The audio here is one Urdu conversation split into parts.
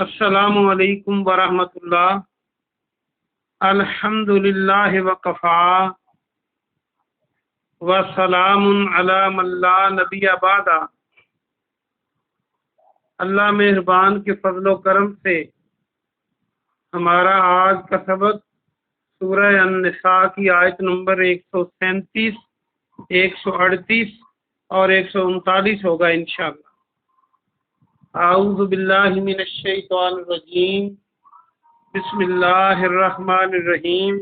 السلام علیکم ورحمۃ اللہ۔ الحمد للہ وکفا وسلام علی من لا نبی بعد۔ اللہ مہربان کے فضل و کرم سے ہمارا آج کا سبق سورہ النساء کی آیت نمبر 137، 138 اور 139 ہوگا انشاءاللہ۔ اعوذ باللہ من الشیطان الرجیم، بسم اللہ الرحمن الرحیم۔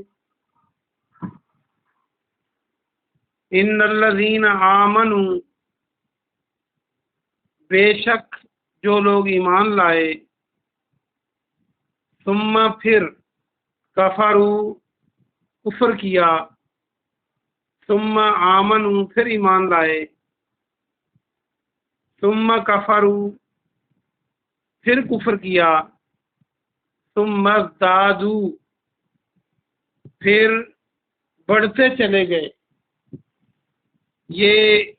ان الذین آمنوا، بے شک جو لوگ ایمان لائے، ثم پھر کفروا کفر کیا، ثم آمنوا پھر ایمان لائے، ثم کفروا پھر کفر کیا، ثم ازدادوا پھر بڑھتے چلے گئے۔ یہ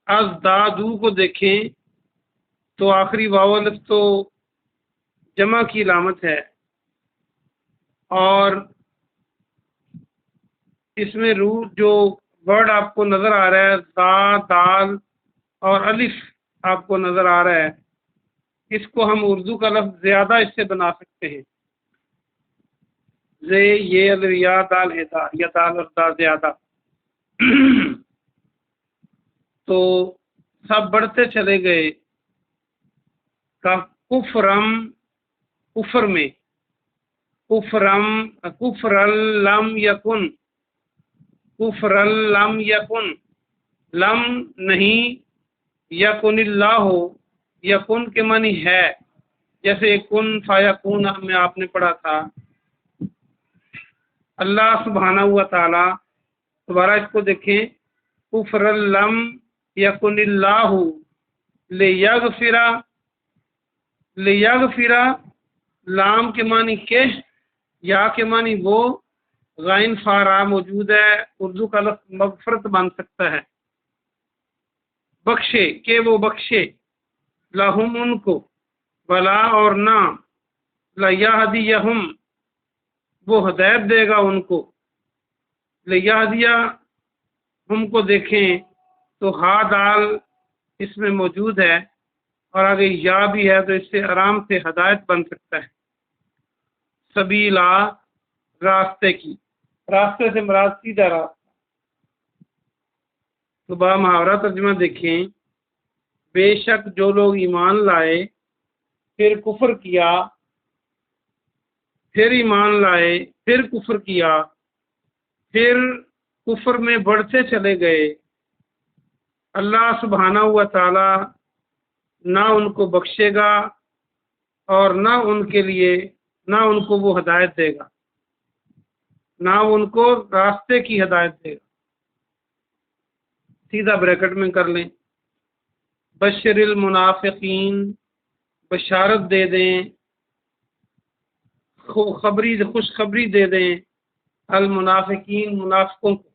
ازدادوا کو دیکھیں تو آخری واو الف تو جمع کی علامت ہے، اور اس میں روٹ جو ورڈ آپ کو نظر آ رہا ہے، زا، دال اور الف آپ کو نظر آ رہا ہے، اس کو ہم اردو کا لفظ زیادہ اس سے بنا سکتے ہیں۔ زے، یہ، الف، یا، دال، ہدا، یا دال اور دا زیادہ۔ تو سب بڑھتے چلے گئے، کفرم کفر میں، کفر لم یکن، کفر لم یکن، لم نہیں، یکن اللہ ہو، یکن کے معنی ہے، جیسے کن فیکون میں آپ نے پڑھا تھا۔ اللہ سبحانہ و تعالی، دوبارہ اس کو دیکھیں، کفر لم یکن اللہ لیغفر، لیغفر لام کے معنی کہ، یا کے معنی وہ، غین فارا موجود ہے، اردو کا لفظ مغفرت بن سکتا ہے، بخشے کہ وہ بخشے، لہم ان کو، بلا اور نہ، لیہدیہم وہ ہدایت دے گا ان کو، لیہدیہ ہم کو دیکھیں تو ہا دال اس میں موجود ہے، اور اگر یا بھی ہے تو اس سے آرام سے ہدایت بن سکتا ہے۔ سبیلا راستے کی، راستے سے مراد سیدھا راستہ۔ تو با محاورہ ترجمہ دیکھیں، بے شک جو لوگ ایمان لائے، پھر کفر کیا، پھر ایمان لائے، پھر کفر کیا، پھر کفر میں بڑھتے چلے گئے، اللہ سبحانہ و تعالی نہ ان کو بخشے گا اور نہ ان کے لیے، نہ ان کو وہ ہدایت دے گا، نہ ان کو راستے کی ہدایت دے گا۔ سیدھا بریکٹ میں کر لیں، بشر المنافقین بشارت دے دیں، خوشخبری دے دیں، المنافقین منافقوں کو،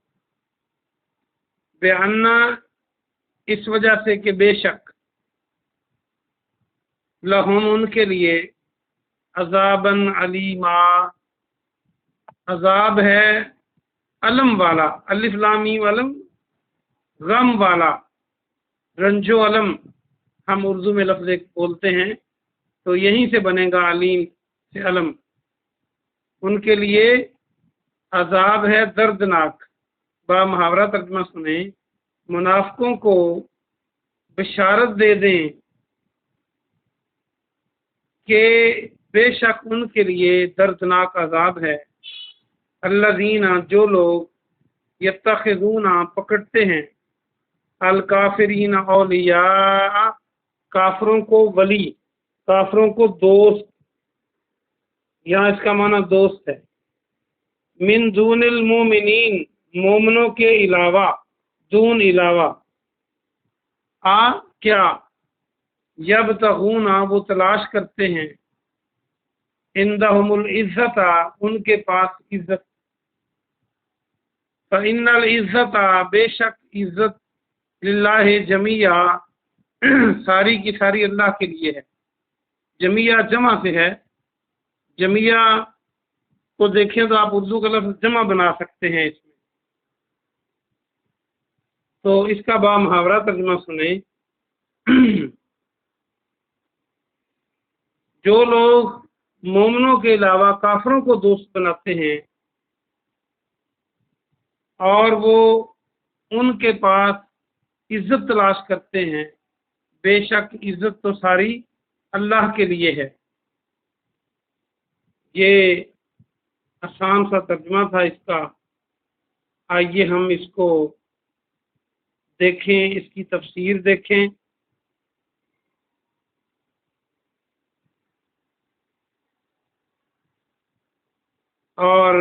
بِأَنَّ اس وجہ سے کہ بے شک، لہم ان کے لیے، عذابًا علیما عذاب ہے علم والا، الف لام میم علم، غم والا، رنج و علم ہم اردو میں لفظ ایک بولتے ہیں تو یہیں سے بنے گا، علیم سے علم۔ ان کے لیے عذاب ہے دردناک۔ با محاورہ ترجمہ سنیں، منافقوں کو بشارت دے دیں کہ بے شک ان کے لیے دردناک عذاب ہے، الذین جو لوگ، یتخذون پکڑتے ہیں، الکافرین اولیاء کافروں کو ولی، کافروں کو دوست، یہاں اس کا معنی دوست ہے، من دون المومنین مومنوں کے علاوہ، دون علاوہ، کیا، یبتغون وہ تلاش کرتے ہیں، عندہم العزت ان کے پاس عزت، فإن العزت بے شک عزت، للہ جمیعا ساری کی ساری اللہ کے لیے ہے، جمیہ جمع سے ہے، جمیہ کو دیکھیں تو آپ اردو کا لفظ جمع بنا سکتے ہیں اس میں، تو اس کا با محاورہ ترجمہ سنیں۔ جو لوگ مومنوں کے علاوہ کافروں کو دوست بناتے ہیں اور وہ ان کے پاس عزت تلاش کرتے ہیں، بے شک عزت تو ساری اللہ کے لیے ہے۔ یہ آسان سا ترجمہ تھا اس کا، آئیے ہم اس کو دیکھیں، اس کی تفسیر دیکھیں۔ اور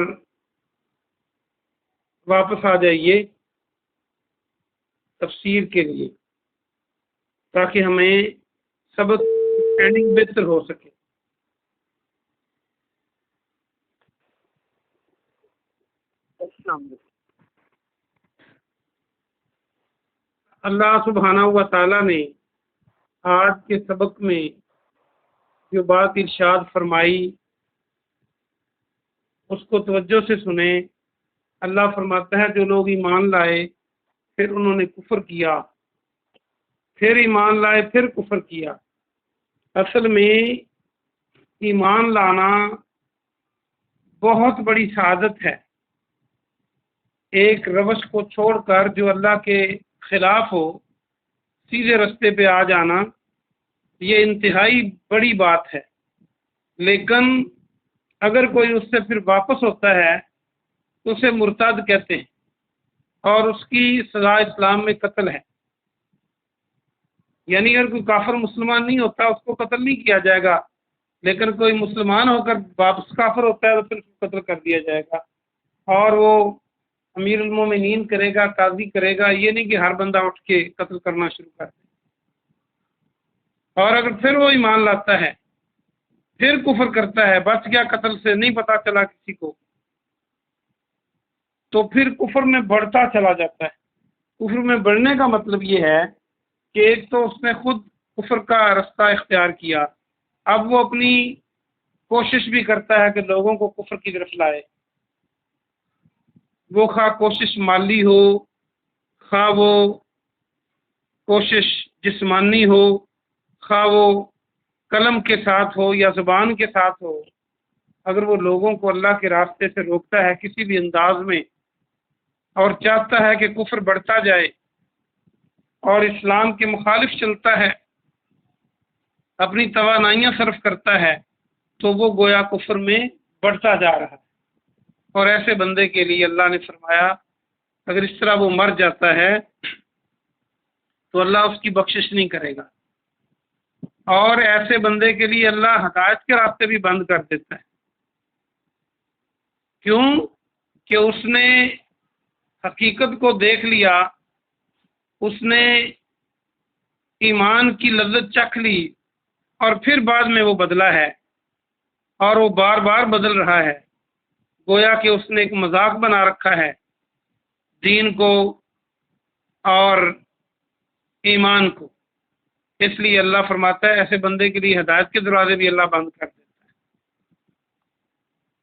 واپس آ جائیے تفسیر کے لیے تاکہ ہمیں سبق اسٹینڈنگ بہتر ہو سکے۔ اللہ سبحانہ و تعالیٰ نے آج کے سبق میں جو بات ارشاد فرمائی اس کو توجہ سے سنیں۔ اللہ فرماتا ہے جو لوگ ایمان لائے پھر انہوں نے کفر کیا، پھر ایمان لائے پھر کفر کیا۔ اصل میں ایمان لانا بہت بڑی سعادت ہے، ایک روش کو چھوڑ کر جو اللہ کے خلاف ہو سیدھے رستے پہ آ جانا، یہ انتہائی بڑی بات ہے۔ لیکن اگر کوئی اس سے پھر واپس ہوتا ہے تو اسے مرتد کہتے ہیں، اور اس کی سزا اسلام میں قتل ہے۔ یعنی اگر کوئی کافر مسلمان نہیں ہوتا اس کو قتل نہیں کیا جائے گا، لیکن کوئی مسلمان ہو کر واپس کافر ہوتا ہے تو پھر اس کو قتل کر دیا جائے گا، اور وہ امیر المومنین کرے گا، قاضی کرے گا، یہ نہیں کہ ہر بندہ اٹھ کے قتل کرنا شروع کر دے۔ اور اگر پھر وہ ایمان لاتا ہے پھر کفر کرتا ہے، بچ گیا قتل سے، نہیں پتا چلا کسی کو، تو پھر کفر میں بڑھتا چلا جاتا ہے۔ کفر میں بڑھنے کا مطلب یہ ہے کہ ایک تو اس نے خود کفر کا رستہ اختیار کیا، اب وہ اپنی کوشش بھی کرتا ہے کہ لوگوں کو کفر کی طرف لائے، وہ خواہ کوشش مالی ہو، خواہ وہ کوشش جسمانی ہو، خواہ وہ قلم کے ساتھ ہو یا زبان کے ساتھ ہو۔ اگر وہ لوگوں کو اللہ کے راستے سے روکتا ہے کسی بھی انداز میں اور چاہتا ہے کہ کفر بڑھتا جائے اور اسلام کے مخالف چلتا ہے، اپنی توانائیاں صرف کرتا ہے، تو وہ گویا کفر میں بڑھتا جا رہا ہے۔ اور ایسے بندے کے لیے اللہ نے فرمایا اگر اس طرح وہ مر جاتا ہے تو اللہ اس کی بخشش نہیں کرے گا، اور ایسے بندے کے لیے اللہ ہدایت کے راستے بھی بند کر دیتا ہے۔ کیوں کہ اس نے حقیقت کو دیکھ لیا، اس نے ایمان کی لذت چکھ لی اور پھر بعد میں وہ بدلا ہے، اور وہ بار بار بدل رہا ہے، گویا کہ اس نے ایک مذاق بنا رکھا ہے دین کو اور ایمان کو۔ اس لیے اللہ فرماتا ہے ایسے بندے کے لیے ہدایت کے دروازے بھی اللہ بند کر دیتا ہے۔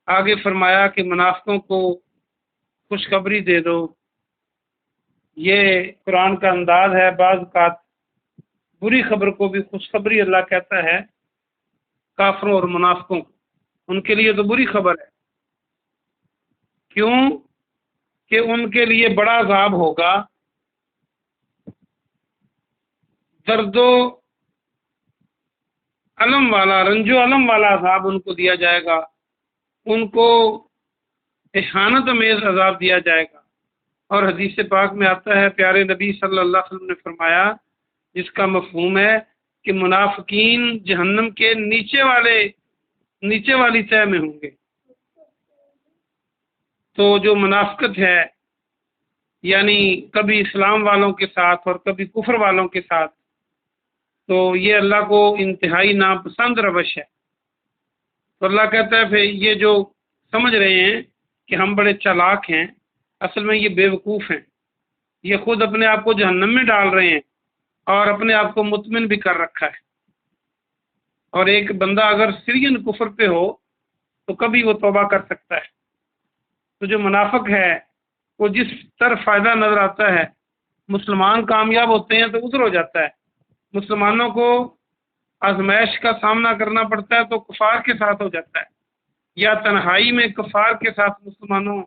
آگے فرمایا کہ منافقوں کو خوشخبری دے دو، یہ قرآن کا انداز ہے۔ بعض اوقات بری خبر کو بھی خوشخبری اللہ کہتا ہے کافروں اور منافقوں کو، ان کے لیے تو بری خبر ہے۔ کیوں کہ ان کے لیے بڑا عذاب ہوگا، درد و علم والا، رنج و علم والا عذاب ان کو دیا جائے گا، ان کو احانت امیز عذاب دیا جائے گا۔ اور حدیث پاک میں آتا ہے، پیارے نبی صلی اللہ علیہ وسلم نے فرمایا، جس کا مفہوم ہے کہ منافقین جہنم کے نیچے والی تہہ میں ہوں گے۔ تو جو منافقت ہے، یعنی کبھی اسلام والوں کے ساتھ اور کبھی کفر والوں کے ساتھ، تو یہ اللہ کو انتہائی ناپسند روش ہے۔ تو اللہ کہتا ہے پھر یہ جو سمجھ رہے ہیں کہ ہم بڑے چالاک ہیں، اصل میں یہ بے وقوف ہیں، یہ خود اپنے آپ کو جہنم میں ڈال رہے ہیں اور اپنے آپ کو مطمئن بھی کر رکھا ہے۔ اور ایک بندہ اگر سرین کفر پہ ہو تو کبھی وہ توبہ کر سکتا ہے۔ تو جو منافق ہے وہ جس طرف فائدہ نظر آتا ہے، مسلمان کامیاب ہوتے ہیں تو ادھر ہو جاتا ہے، مسلمانوں کو آزمائش کا سامنا کرنا پڑتا ہے تو کفار کے ساتھ ہو جاتا ہے، یا تنہائی میں کفار کے ساتھ مسلمانوں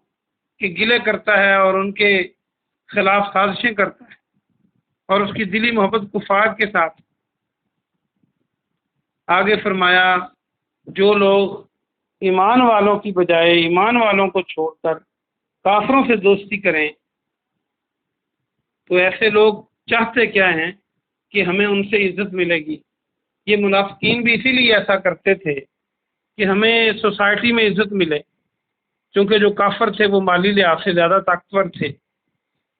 کے گلے کرتا ہے اور ان کے خلاف سازشیں کرتا ہے، اور اس کی دلی محبت کفار کے ساتھ۔ آگے فرمایا جو لوگ ایمان والوں کی بجائے ایمان والوں کو چھوڑ کر کافروں سے دوستی کریں تو ایسے لوگ چاہتے کیا ہیں کہ ہمیں ان سے عزت ملے گی۔ یہ منافقین بھی اسی لیے ایسا کرتے تھے کہ ہمیں سوسائٹی میں عزت ملے، چونکہ جو کافر تھے وہ مالی لحاظ سے زیادہ طاقتور تھے۔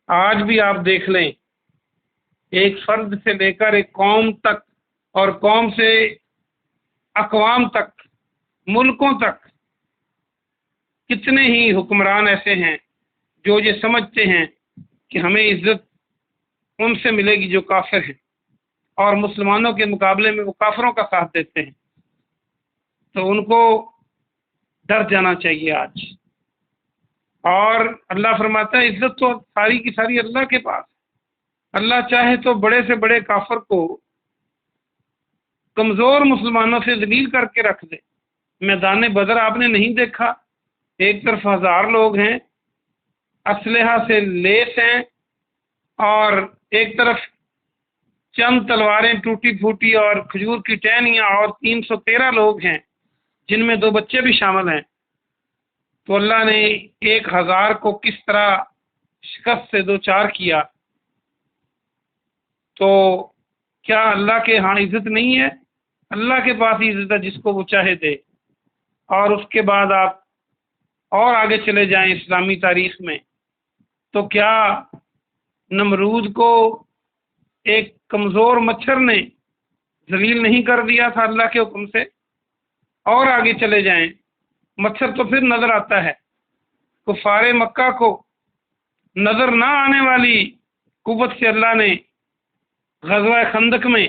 آج بھی آپ دیکھ لیں، ایک فرد سے لے کر ایک قوم تک، اور قوم سے اقوام تک، ملکوں تک، کتنے ہی حکمران ایسے ہیں جو یہ سمجھتے ہیں کہ ہمیں عزت ان سے ملے گی جو کافر ہیں، اور مسلمانوں کے مقابلے میں وہ کافروں کا ساتھ دیتے ہیں۔ تو ان کو ڈر جانا چاہیے آج۔ اور اللہ فرماتا ہے عزت تو ساری کی ساری اللہ کے پاس ہے۔ اللہ چاہے تو بڑے سے بڑے کافر کو کمزور مسلمانوں سے ذلیل کر کے رکھ دے۔ میدان بدر آپ نے نہیں دیکھا، ایک طرف 1000 لوگ ہیں، اسلحہ سے لیس ہیں، اور ایک طرف چند تلواریں ٹوٹی پھوٹی اور کھجور کی ٹہنیاں، اور 313 لوگ ہیں جن میں 2 بچے بھی شامل ہیں۔ تو اللہ نے 1000 کو کس طرح شکست سے دوچار کیا۔ تو کیا اللہ کے ہاں عزت نہیں ہے؟ اللہ کے پاس عزت ہے جس کو وہ چاہے دے۔ اور اس کے بعد آپ اور آگے چلے جائیں اسلامی تاریخ میں، تو کیا نمرود کو ایک کمزور مچھر نے ذلیل نہیں کر دیا تھا اللہ کے حکم سے؟ اور آگے چلے جائیں، مچھر تو پھر نظر آتا ہے۔ کفار مکہ کو نظر نہ آنے والی قوت سے اللہ نے غزوہ خندق میں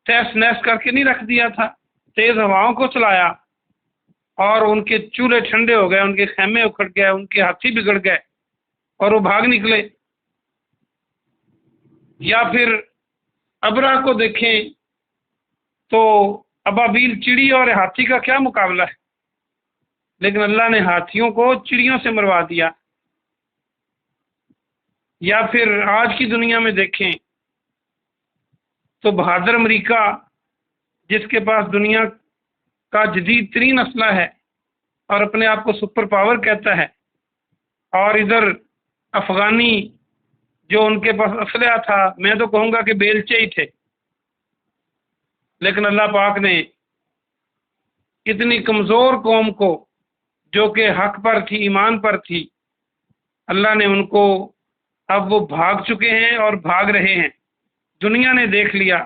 تیس نیس کر کے نہیں رکھ دیا تھا، تیز ہواؤں کو چلایا اور ان کے چولہے ٹھنڈے ہو گئے، ان کے خیمے اکھڑ گئے، ان کے ہاتھی بگڑ گئے اور وہ بھاگ نکلے۔ یا پھر ابرہ کو دیکھیں تو ابابیل چڑی اور ہاتھی کا کیا مقابلہ ہے، لیکن اللہ نے ہاتھیوں کو چڑیوں سے مروا دیا۔ یا پھر آج کی دنیا میں دیکھیں تو بہادر امریکہ، جس کے پاس دنیا کا جدید ترین اسلحہ ہے اور اپنے آپ کو سپر پاور کہتا ہے، اور ادھر افغانی جو ان کے پاس اسلحہ تھا، میں تو کہوں گا کہ بیلچے ہی تھے، لیکن اللہ پاک نے اتنی کمزور قوم کو جو کہ حق پر تھی، ایمان پر تھی، اللہ نے ان کو، اب وہ بھاگ چکے ہیں اور بھاگ رہے ہیں، دنیا نے دیکھ لیا،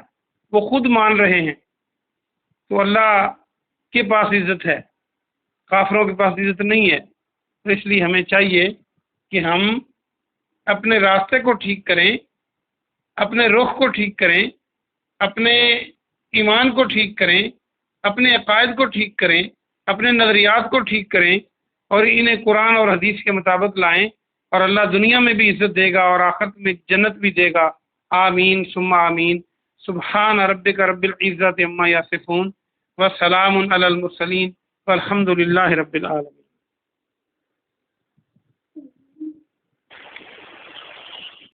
وہ خود مان رہے ہیں۔ تو اللہ کے پاس عزت ہے، کافروں کے پاس عزت نہیں ہے۔ تو اس لیے ہمیں چاہیے کہ ہم اپنے راستے کو ٹھیک کریں، اپنے رخ کو ٹھیک کریں، اپنے ایمان کو ٹھیک کریں، اپنے عقائد کو ٹھیک کریں، اپنے نظریات کو ٹھیک کریں، اور انہیں قرآن اور حدیث کے مطابق لائیں، اور اللہ دنیا میں بھی عزت دے گا اور آخرت میں جنت بھی دے گا۔ آمین ثم آمین۔ سبحان ربک رب العزت عما یصفون وسلام علی المرسلین والحمد للہ رب العالمین۔